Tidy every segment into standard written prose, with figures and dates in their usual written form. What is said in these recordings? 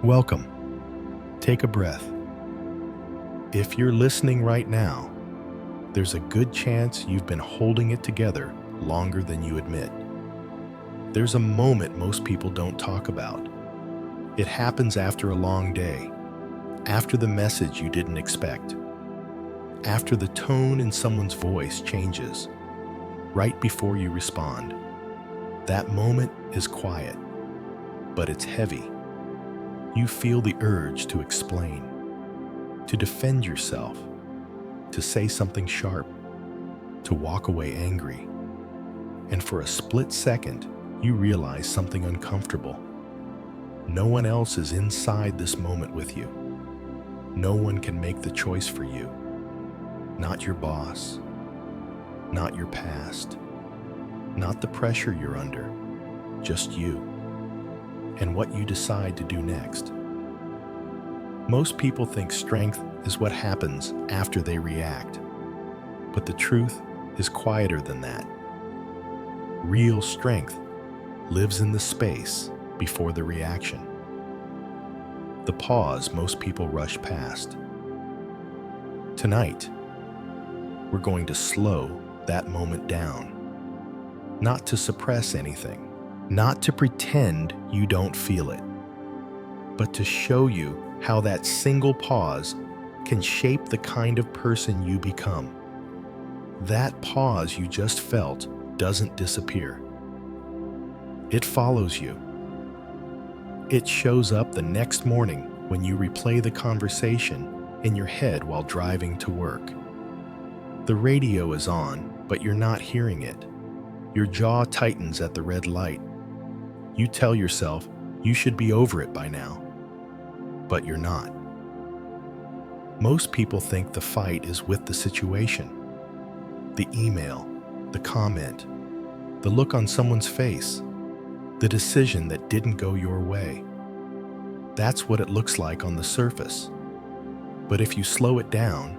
Welcome. Take a breath. If you're listening right now, there's a good chance you've been holding it together longer than you admit. There's a moment most people don't talk about. It happens after a long day, after the message you didn't expect, after the tone in someone's voice changes, right before you respond. That moment is quiet, but it's heavy. You feel the urge to explain, to defend yourself, to say something sharp, to walk away angry. And for a split second, you realize something uncomfortable. No one else is inside this moment with you. No one can make the choice for you. Not your boss, not your past, not the pressure you're under, just you and what you decide to do next. Most people think strength is what happens after they react, but the truth is quieter than that. Real strength lives in the space before the reaction. The pause most people rush past. Tonight, we're going to slow that moment down, not to suppress anything, not to pretend you don't feel it, but to show you how that single pause can shape the kind of person you become. That pause you just felt doesn't disappear. It follows you. It shows up the next morning when you replay the conversation in your head while driving to work. The radio is on, but you're not hearing it. Your jaw tightens at the red light. You tell yourself you should be over it by now, but you're not. Most people think the fight is with the situation, the email, the comment, the look on someone's face, the decision that didn't go your way. That's what it looks like on the surface. But if you slow it down,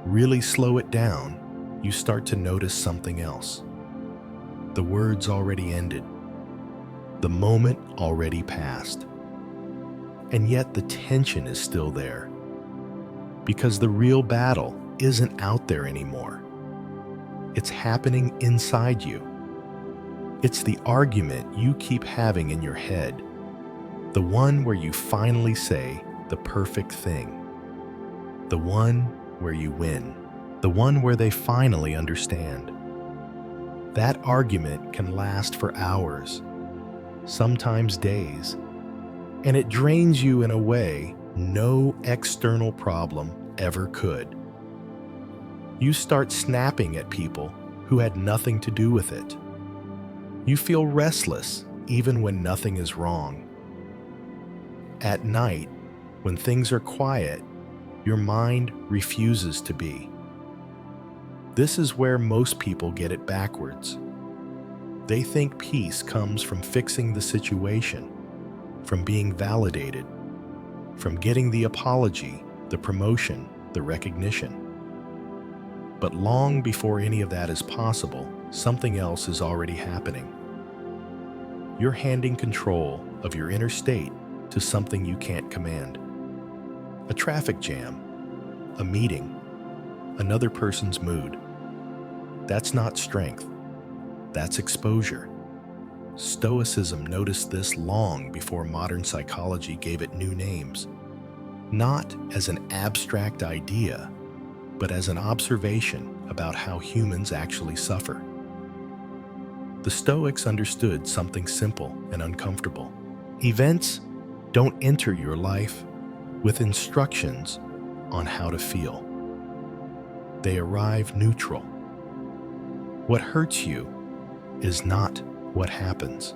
really slow it down, you start to notice something else. The words already ended. The moment already passed. And yet the tension is still there. Because the real battle isn't out there anymore. It's happening inside you. It's the argument you keep having in your head. The one where you finally say the perfect thing. The one where you win. The one where they finally understand. That argument can last for hours, sometimes days, and it drains you in a way no external problem ever could. You start snapping at people who had nothing to do with it. You feel restless even when nothing is wrong. At night, when things are quiet, your mind refuses to be. This is where most people get it backwards. They think peace comes from fixing the situation, from being validated, from getting the apology, the promotion, the recognition. But long before any of that is possible, something else is already happening. You're handing control of your inner state to something you can't command. A traffic jam, a meeting, another person's mood. That's not strength. That's exposure. Stoicism noticed this long before modern psychology gave it new names. Not as an abstract idea, but as an observation about how humans actually suffer. The Stoics understood something simple and uncomfortable. Events don't enter your life with instructions on how to feel. They arrive neutral. What hurts you is not what happens.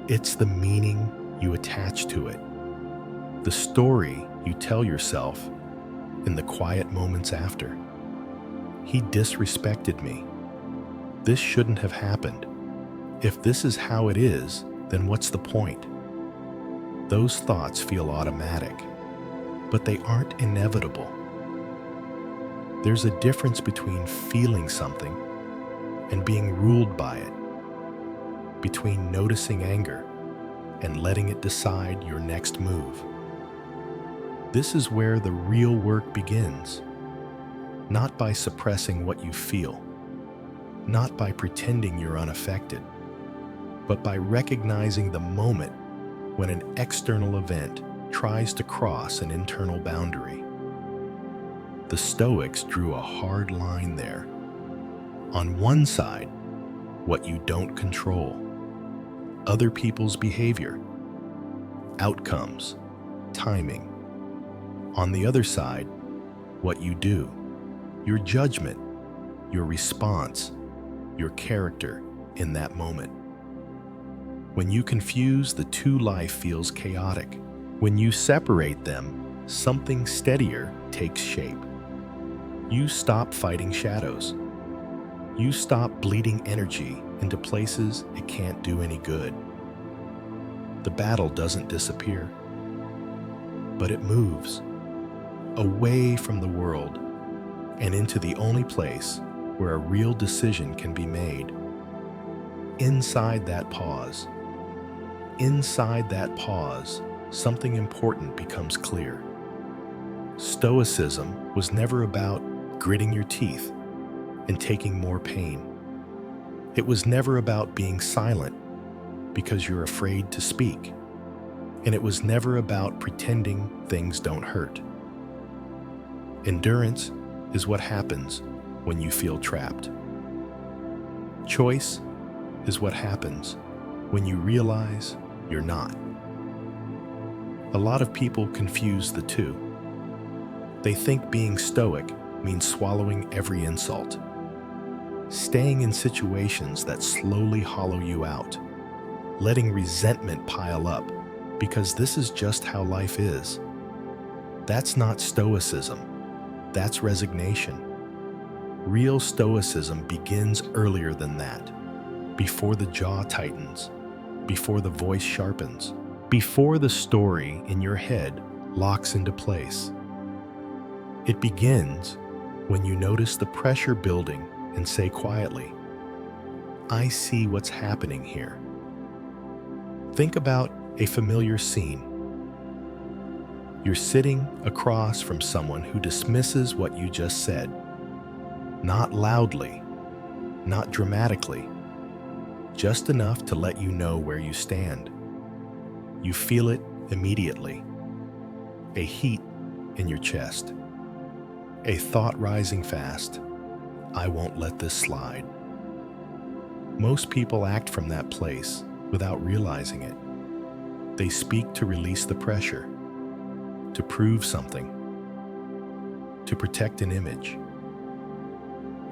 It's the meaning you attach to it, the story you tell yourself in the quiet moments after. He disrespected me. This shouldn't have happened. If this is how it is, then what's the point? Those thoughts feel automatic, but they aren't inevitable. There's a difference between feeling something and being ruled by it, between noticing anger and letting it decide your next move. This is where the real work begins, not by suppressing what you feel, not by pretending you're unaffected, but by recognizing the moment when an external event tries to cross an internal boundary. The Stoics drew a hard line there. On one side, what you don't control, other people's behavior, outcomes, timing. On the other side, what you do, your judgment, your response, your character in that moment. When you confuse the two, life feels chaotic. When you separate them, something steadier takes shape. You stop fighting shadows. You stop bleeding energy into places it can't do any good. The battle doesn't disappear, but it moves away from the world and into the only place where a real decision can be made. Inside that pause, something important becomes clear. Stoicism was never about gritting your teeth and taking more pain. It was never about being silent because you're afraid to speak. And it was never about pretending things don't hurt. Endurance is what happens when you feel trapped. Choice is what happens when you realize you're not. A lot of people confuse the two. They think being stoic means swallowing every insult, staying in situations that slowly hollow you out, letting resentment pile up because this is just how life is. That's not stoicism. That's resignation. Real stoicism begins earlier than that, before the jaw tightens, before the voice sharpens, before the story in your head locks into place. It begins when you notice the pressure building and say quietly, I see what's happening here. Think about a familiar scene. You're sitting across from someone who dismisses what you just said. Not loudly, not dramatically, just enough to let you know where you stand. You feel it immediately. A heat in your chest. A thought rising fast. I won't let this slide. Most people act from that place without realizing it. They speak to release the pressure, to prove something, to protect an image.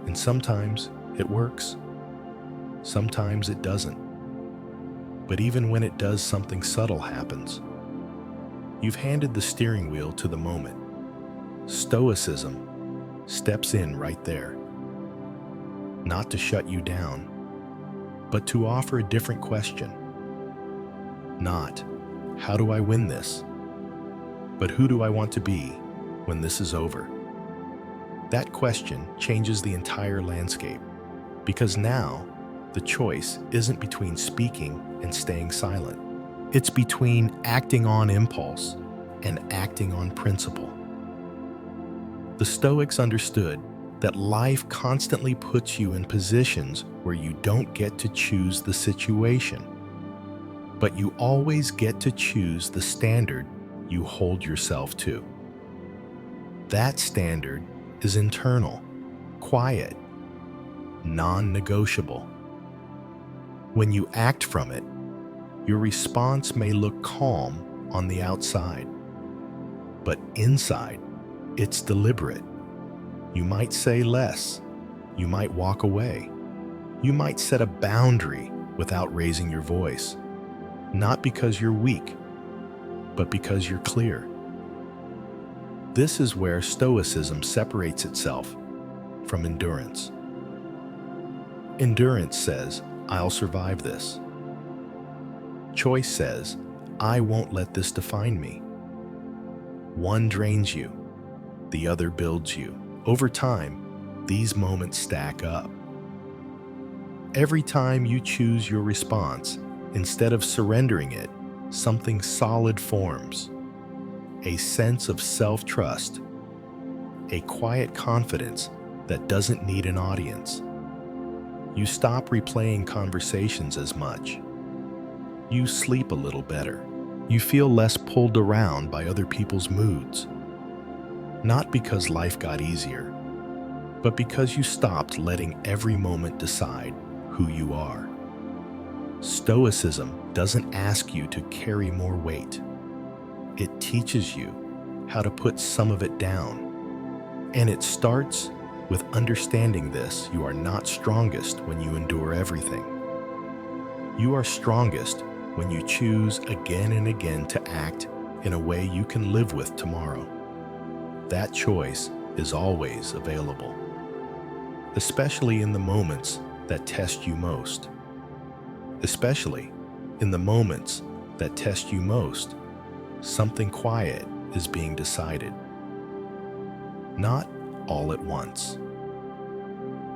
And sometimes it works. Sometimes it doesn't. But even when it does, something subtle happens. You've handed the steering wheel to the moment. Stoicism steps in right there. Not to shut you down, but to offer a different question. Not, how do I win this? But who do I want to be when this is over? That question changes the entire landscape, because now the choice isn't between speaking and staying silent. It's between acting on impulse and acting on principle. The Stoics understood that life constantly puts you in positions where you don't get to choose the situation, but you always get to choose the standard you hold yourself to. That standard is internal, quiet, non-negotiable. When you act from it, your response may look calm on the outside, but inside, it's deliberate. You might say less. You might walk away. You might set a boundary without raising your voice, not because you're weak, but because you're clear. This is where Stoicism separates itself from endurance. Endurance says, I'll survive this. Choice says, I won't let this define me. One drains you, the other builds you. Over time, these moments stack up. Every time you choose your response, instead of surrendering it, something solid forms, a sense of self-trust, a quiet confidence that doesn't need an audience. You stop replaying conversations as much. You sleep a little better. You feel less pulled around by other people's moods. Not because life got easier, but because you stopped letting every moment decide who you are. Stoicism doesn't ask you to carry more weight. It teaches you how to put some of it down. And it starts with understanding this: you are not strongest when you endure everything. You are strongest when you choose again and again to act in a way you can live with tomorrow. That choice is always available, especially in the moments that test you most. Especially in the moments that test you most, something quiet is being decided. Not all at once,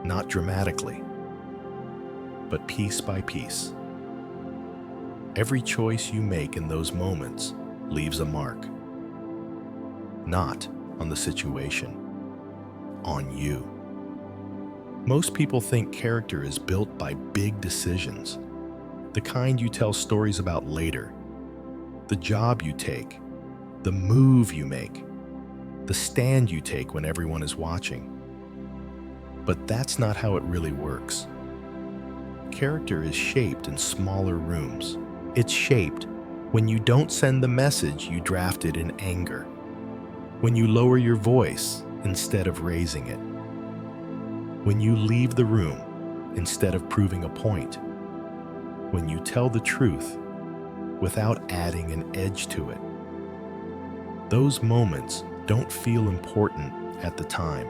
not dramatically, but piece by piece. Every choice you make in those moments leaves a mark. Not on the situation, on you. Most people think character is built by big decisions, the kind you tell stories about later, the job you take, the move you make, the stand you take when everyone is watching. But that's not how it really works. Character is shaped in smaller rooms. It's shaped when you don't send the message you drafted in anger, when you lower your voice instead of raising it, when you leave the room instead of proving a point, when you tell the truth without adding an edge to it. Those moments don't feel important at the time.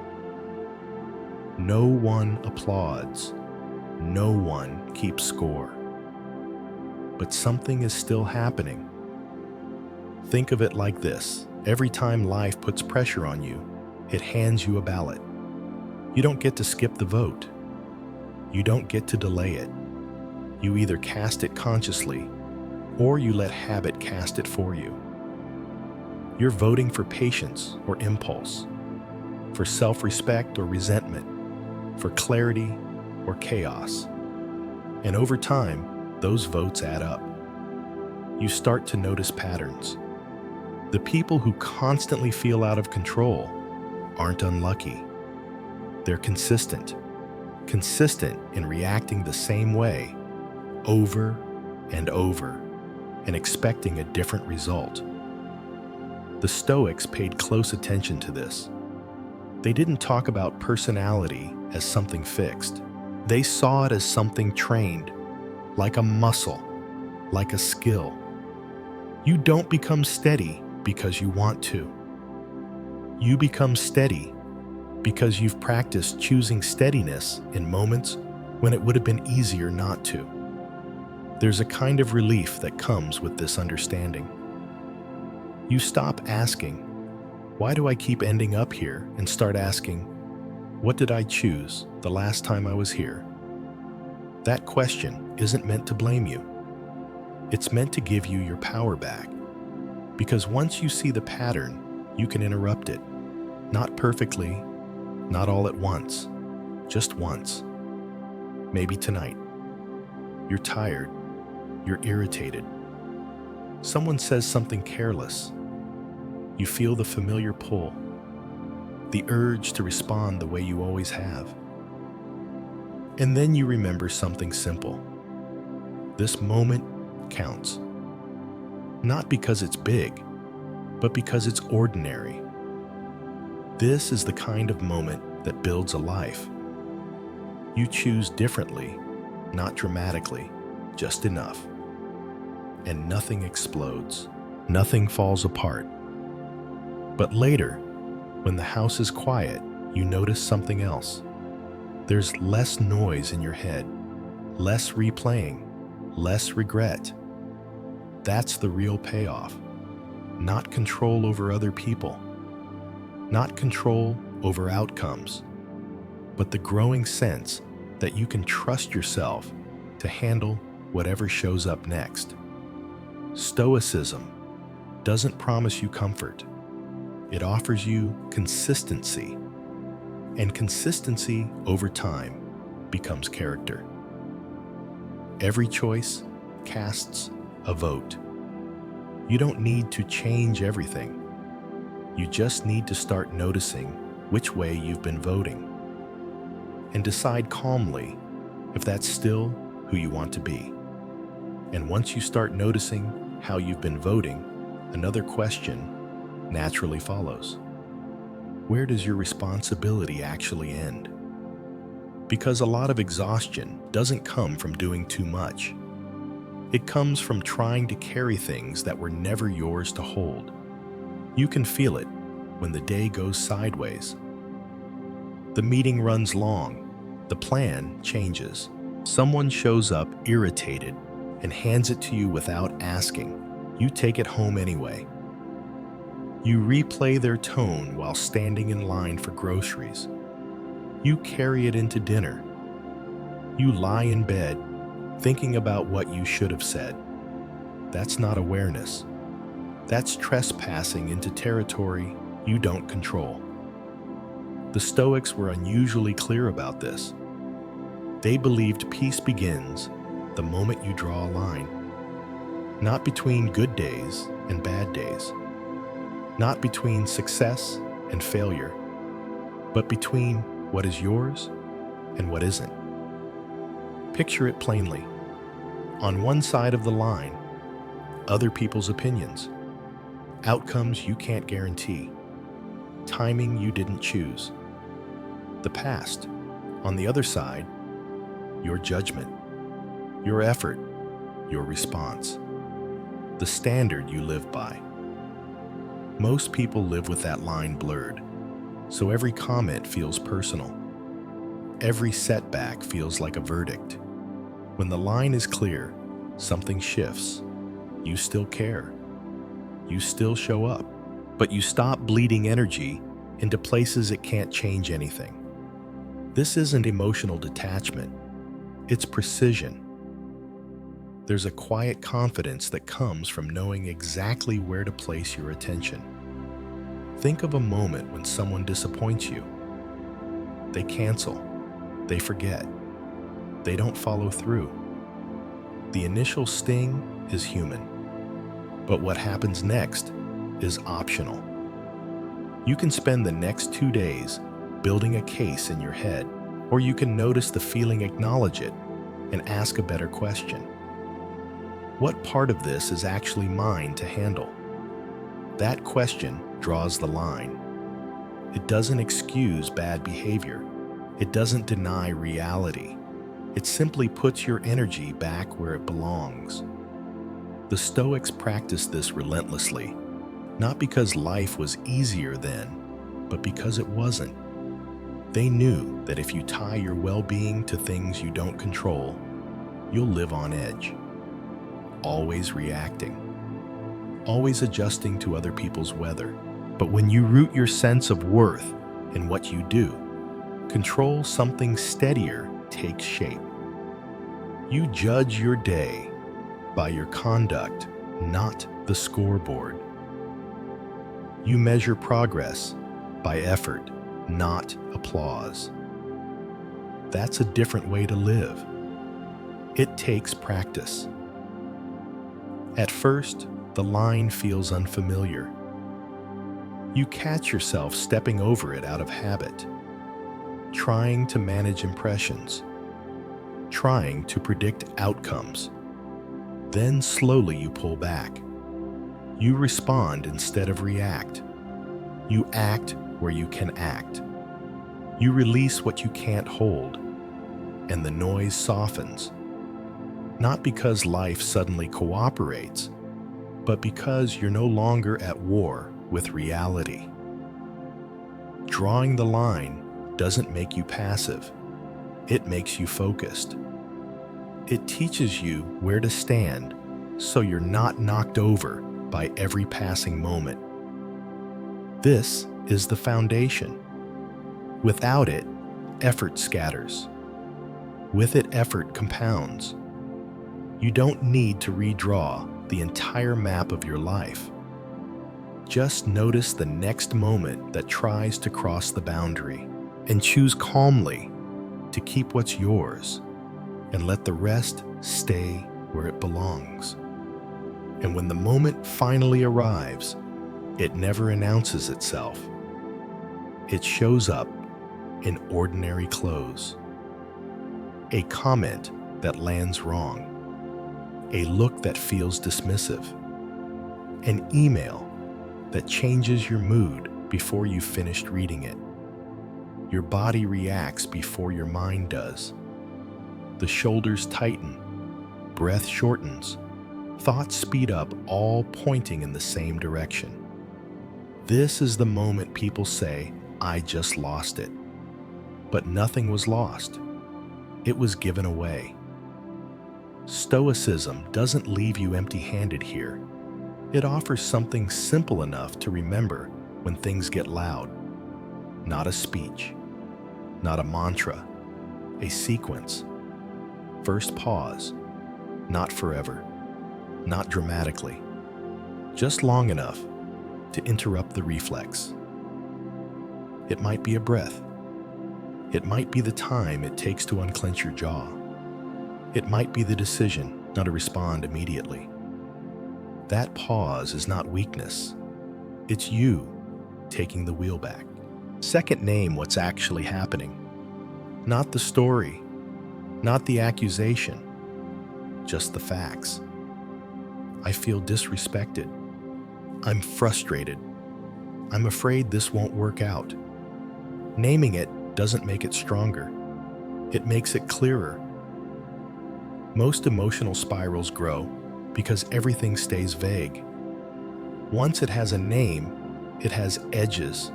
No one applauds. No one keeps score. But something is still happening. Think of it like this: every time life puts pressure on you, it hands you a ballot. You don't get to skip the vote. You don't get to delay it. You either cast it consciously, or you let habit cast it for you. You're voting for patience or impulse, for self-respect or resentment, for clarity or chaos. And over time, those votes add up. You start to notice patterns. The people who constantly feel out of control aren't unlucky. They're consistent in reacting the same way over and over and expecting a different result. The Stoics paid close attention to this. They didn't talk about personality as something fixed. They saw it as something trained, like a muscle, like a skill. You don't become steady because you want to. You become steady because you've practiced choosing steadiness in moments when it would have been easier not to. There's a kind of relief that comes with this understanding. You stop asking, "Why do I keep ending up here?" and start asking, "What did I choose the last time I was here?" That question isn't meant to blame you. It's meant to give you your power back. Because once you see the pattern, you can interrupt it. Not perfectly, not all at once, just once. Maybe tonight. You're tired. You're irritated. Someone says something careless. You feel the familiar pull, the urge to respond the way you always have. And then you remember something simple. This moment counts. Not because it's big, but because it's ordinary. This is the kind of moment that builds a life. You choose differently, not dramatically, just enough. And nothing explodes. Nothing falls apart. But later, when the house is quiet, you notice something else. There's less noise in your head, less replaying, less regret. That's the real payoff. Not control over other people, not control over outcomes, but the growing sense that you can trust yourself to handle whatever shows up next. Stoicism doesn't promise you comfort. It offers you consistency, and consistency over time becomes character. Every choice casts a vote. You don't need to change everything. You just need to start noticing which way you've been voting and decide calmly if that's still who you want to be. And once you start noticing how you've been voting, another question naturally follows. Where does your responsibility actually end? Because a lot of exhaustion doesn't come from doing too much. It comes from trying to carry things that were never yours to hold. You can feel it when the day goes sideways. The meeting runs long. The plan changes. Someone shows up irritated and hands it to you without asking. You take it home anyway. You replay their tone while standing in line for groceries. You carry it into dinner. You lie in bed thinking about what you should have said. That's not awareness. That's trespassing into territory you don't control. The Stoics were unusually clear about this. They believed peace begins the moment you draw a line. Not between good days and bad days. Not between success and failure, but between what is yours and what isn't. Picture it plainly. On one side of the line, other people's opinions, outcomes you can't guarantee, timing you didn't choose. The past. On the other side, your judgment, your effort, your response, the standard you live by. Most people live with that line blurred, so every comment feels personal. Every setback feels like a verdict. When the line is clear, something shifts. You still care. You still show up, but you stop bleeding energy into places it can't change anything. This isn't emotional detachment. It's precision. There's a quiet confidence that comes from knowing exactly where to place your attention. Think of a moment when someone disappoints you. They cancel. They forget. They don't follow through. The initial sting is human, but what happens next is optional. You can spend the next 2 days building a case in your head, or you can notice the feeling, acknowledge it, and ask a better question. What part of this is actually mine to handle? That question draws the line. It doesn't excuse bad behavior. It doesn't deny reality. It simply puts your energy back where it belongs. The Stoics practiced this relentlessly, not because life was easier then, but because it wasn't. They knew that if you tie your well-being to things you don't control, you'll live on edge, always reacting, always adjusting to other people's weather. But when you root your sense of worth in what you do, control, something steadier takes shape. You judge your day by your conduct, not the scoreboard. You measure progress by effort, not applause. That's a different way to live. It takes practice. At first, the line feels unfamiliar. You catch yourself stepping over it out of habit, trying to manage impressions, trying to predict outcomes. Then slowly you pull back. You respond instead of react. You act where you can act. You release what you can't hold, and the noise softens. Not because life suddenly cooperates, but because you're no longer at war with reality. Drawing the line doesn't make you passive. It makes you focused. It teaches you where to stand so you're not knocked over by every passing moment. This is the foundation. Without it, effort scatters. With it, effort compounds. You don't need to redraw the entire map of your life. Just notice the next moment that tries to cross the boundary and choose calmly to keep what's yours and let the rest stay where it belongs. And when the moment finally arrives, it never announces itself. It shows up in ordinary clothes. A comment that lands wrong. A look that feels dismissive. An email that changes your mood before you've finished reading it. Your body reacts before your mind does. The shoulders tighten, breath shortens, thoughts speed up, all pointing in the same direction. This is the moment people say, "I just lost it." But nothing was lost. It was given away. Stoicism doesn't leave you empty-handed here. It offers something simple enough to remember when things get loud. Not a speech, not a mantra, a sequence. First pause, not forever, not dramatically, just long enough to interrupt the reflex. It might be a breath. It might be the time it takes to unclench your jaw. It might be the decision not to respond immediately. That pause is not weakness. It's you taking the wheel back. Second, name what's actually happening. Not the story, not the accusation, just the facts. I feel disrespected. I'm frustrated. I'm afraid this won't work out. Naming it doesn't make it stronger. It makes it clearer. Most emotional spirals grow because everything stays vague. Once it has a name, it has edges,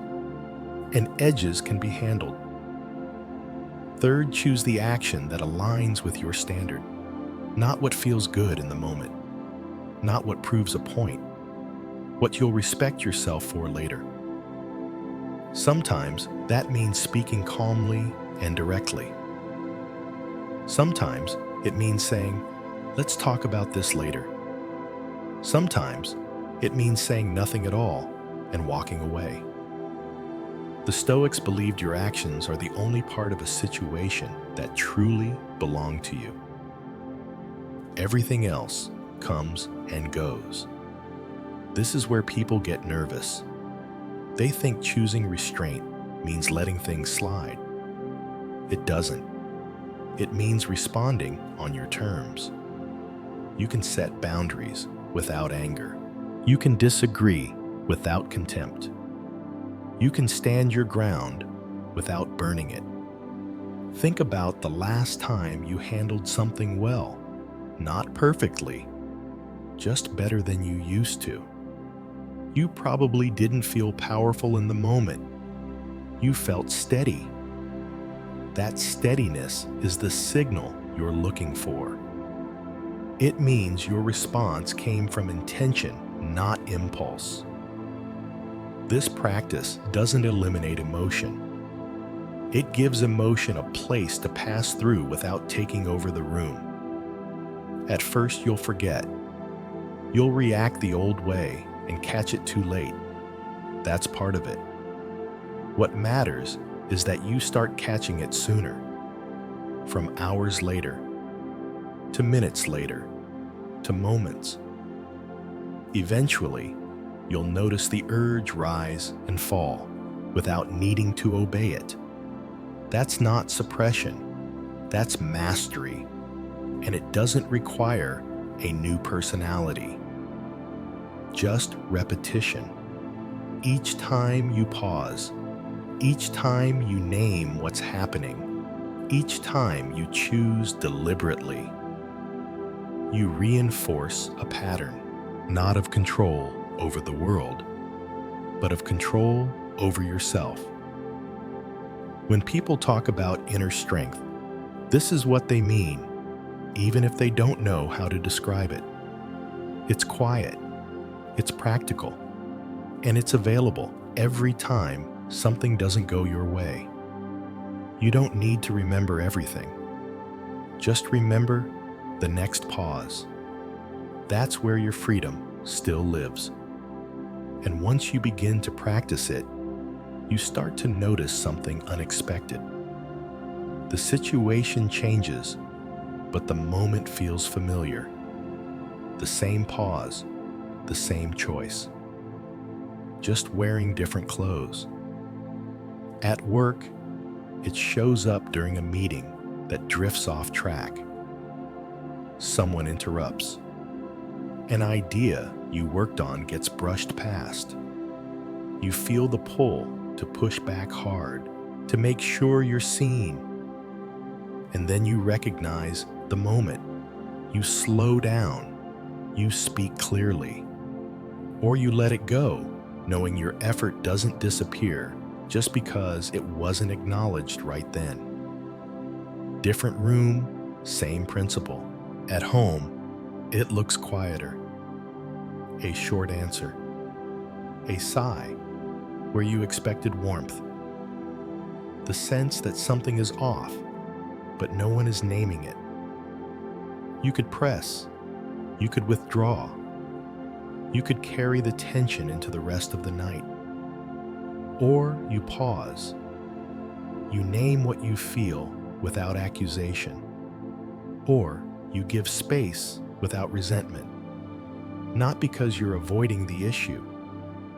and edges can be handled. Third, choose the action that aligns with your standard, not what feels good in the moment, not what proves a point, what you'll respect yourself for later. Sometimes that means speaking calmly and directly. Sometimes it means saying, "Let's talk about this later." Sometimes it means saying nothing at all and walking away. The Stoics believed your actions are the only part of a situation that truly belong to you. Everything else comes and goes. This is where people get nervous. They think choosing restraint means letting things slide. It doesn't. It means responding on your terms. You can set boundaries without anger. You can disagree without contempt. You can stand your ground without burning it. Think about the last time you handled something well, not perfectly, just better than you used to. You probably didn't feel powerful in the moment. You felt steady. That steadiness is the signal you're looking for. It means your response came from intention, not impulse. This practice doesn't eliminate emotion. It gives emotion a place to pass through without taking over the room. At first, you'll forget. You'll react the old way and catch it too late. That's part of it. What matters is that you start catching it sooner, from hours later, to minutes later, to moments. Eventually, you'll notice the urge rise and fall without needing to obey it. That's not suppression. That's mastery. And it doesn't require a new personality. Just repetition. Each time you pause, each time you name what's happening, each time you choose deliberately, you reinforce a pattern, not of control over the world, but of control over yourself. When people talk about inner strength, this is what they mean, even if they don't know how to describe it. It's quiet, it's practical, and it's available every time something doesn't go your way. You don't need to remember everything. Just remember the next pause, That's where your freedom still lives. And once you begin to practice it, you start to notice something unexpected. The situation changes, but the moment feels familiar. The same pause, the same choice. Just wearing different clothes. At work, it shows up during a meeting that drifts off track. Someone interrupts. An idea you worked on gets brushed past. You feel the pull to push back hard, to make sure you're seen. And then you recognize the moment. You slow down. You speak clearly. Or you let it go, knowing your effort doesn't disappear just because it wasn't acknowledged right then. Different room, same principle. At home, it looks quieter. A short answer. A sigh where you expected warmth. The sense that something is off, but no one is naming it. You could press. You could withdraw. You could carry the tension into the rest of the night. Or you pause. You name what you feel without accusation. Or you give space without resentment. Not because you're avoiding the issue,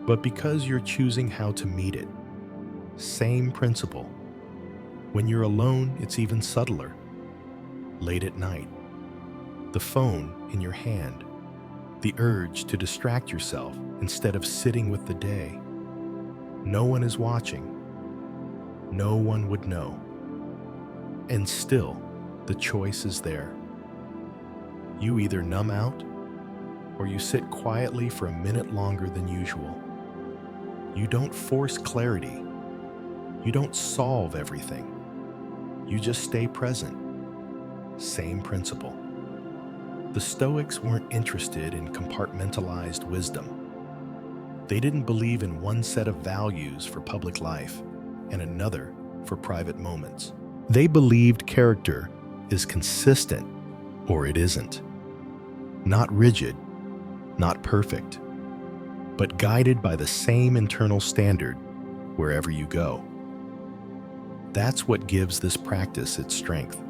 but because you're choosing how to meet it. Same principle. When you're alone, it's even subtler. Late at night, the phone in your hand, the urge to distract yourself instead of sitting with the day. No one is watching. No one would know. And still, the choice is there. You either numb out or you sit quietly for a minute longer than usual. You don't force clarity. You don't solve everything. You just stay present. Same principle. The Stoics weren't interested in compartmentalized wisdom. They didn't believe in one set of values for public life and another for private moments. They believed character is consistent or it isn't. Not rigid, not perfect, but guided by the same internal standard wherever you go. That's what gives this practice its strength.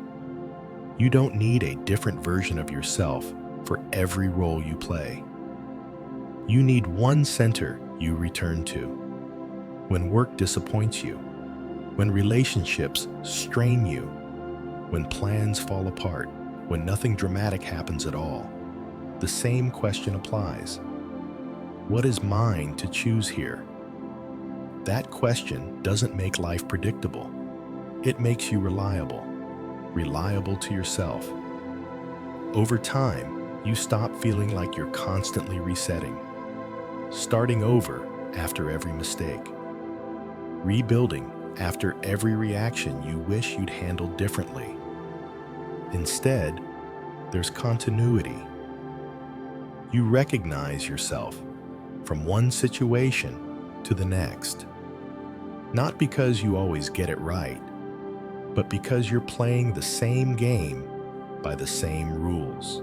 You don't need a different version of yourself for every role you play. You need one center you return to. When work disappoints you, when relationships strain you, when plans fall apart, when nothing dramatic happens at all, the same question applies. What is mine to choose here? That question doesn't make life predictable. It makes you reliable to yourself. Over time, you stop feeling like you're constantly resetting, starting over after every mistake, rebuilding after every reaction you wish you'd handled differently. Instead, there's continuity. You recognize yourself from one situation to the next, not because you always get it right, but because you're playing the same game by the same rules.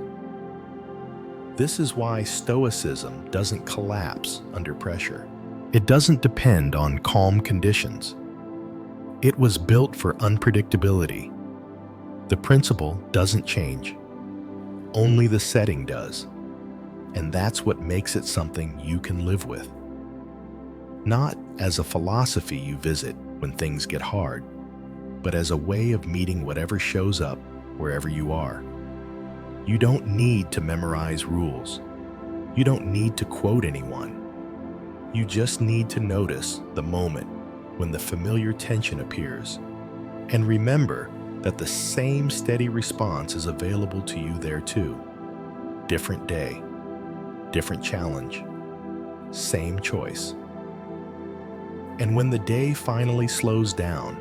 This is why Stoicism doesn't collapse under pressure. It doesn't depend on calm conditions. It was built for unpredictability. The principle doesn't change. Only the setting does. And that's what makes it something you can live with. Not as a philosophy you visit when things get hard, but as a way of meeting whatever shows up wherever you are. You don't need to memorize rules. You don't need to quote anyone. You just need to notice the moment when the familiar tension appears. And remember that the same steady response is available to you there too. Different day, different challenge, same choice. And when the day finally slows down,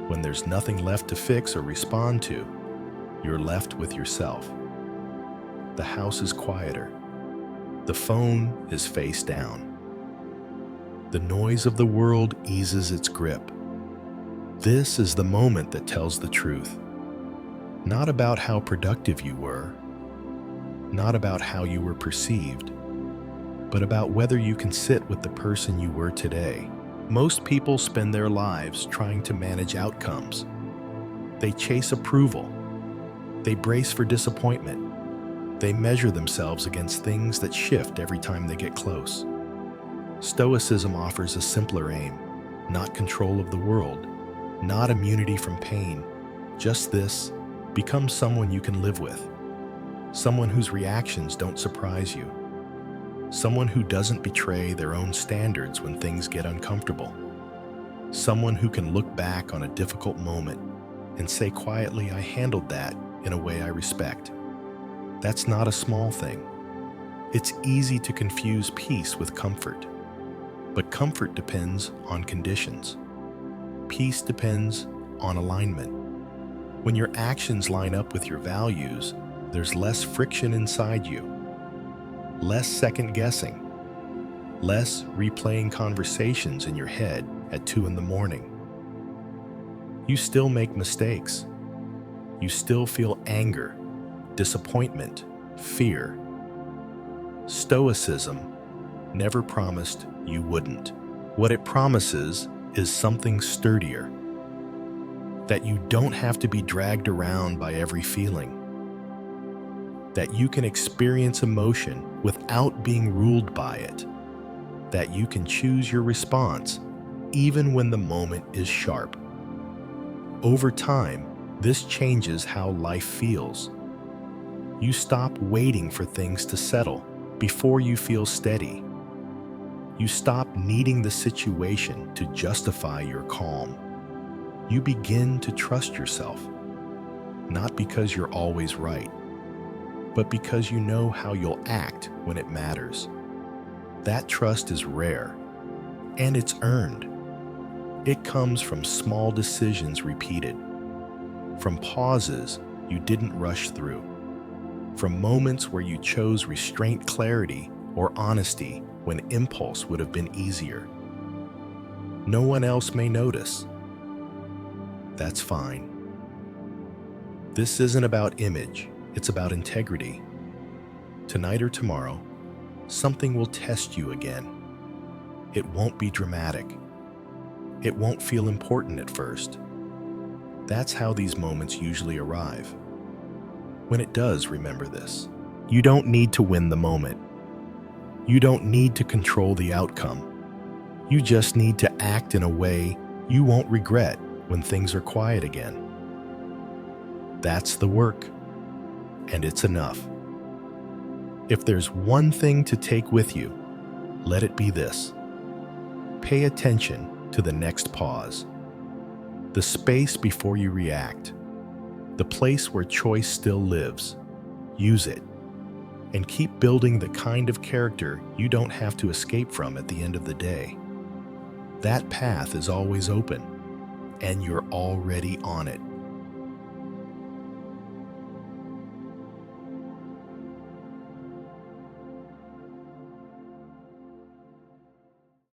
when there's nothing left to fix or respond to, you're left with yourself. The house is quieter. The phone is face down. The noise of the world eases its grip. This is the moment that tells the truth. Not about how productive you were, not about how you were perceived, but about whether you can sit with the person you were today. Most people spend their lives trying to manage outcomes. They chase approval. They brace for disappointment. They measure themselves against things that shift every time they get close. Stoicism offers a simpler aim, not control of the world, not immunity from pain, just this: become someone you can live with, someone whose reactions don't surprise you, someone who doesn't betray their own standards when things get uncomfortable, someone who can look back on a difficult moment and say quietly, "I handled that in a way I respect." That's not a small thing. It's easy to confuse peace with comfort, but comfort depends on conditions. Peace depends on alignment. When your actions line up with your values, there's less friction inside you, less second guessing, less replaying conversations in your head at 2 a.m. You still make mistakes. You still feel anger, disappointment, fear. Stoicism never promised you wouldn't. What it promises is something sturdier. That you don't have to be dragged around by every feeling. That you can experience emotion without being ruled by it. That you can choose your response even when the moment is sharp. Over time, this changes how life feels. You stop waiting for things to settle before you feel steady. You stop needing the situation to justify your calm. You begin to trust yourself, not because you're always right, but because you know how you'll act when it matters. That trust is rare, and it's earned. It comes from small decisions repeated, from pauses you didn't rush through, from moments where you chose restraint, clarity, or honesty when impulse would have been easier. No one else may notice. That's fine. This isn't about image, it's about integrity. Tonight or tomorrow, something will test you again. It won't be dramatic. It won't feel important at first. That's how these moments usually arrive. When it does, remember this: you don't need to win the moment. You don't need to control the outcome. You just need to act in a way you won't regret when things are quiet again. That's the work, and it's enough. If there's one thing to take with you, let it be this: pay attention to the next pause, the space before you react, the place where choice still lives. Use it, and keep building the kind of character you don't have to escape from at the end of the day. That path is always open, and you're already on it.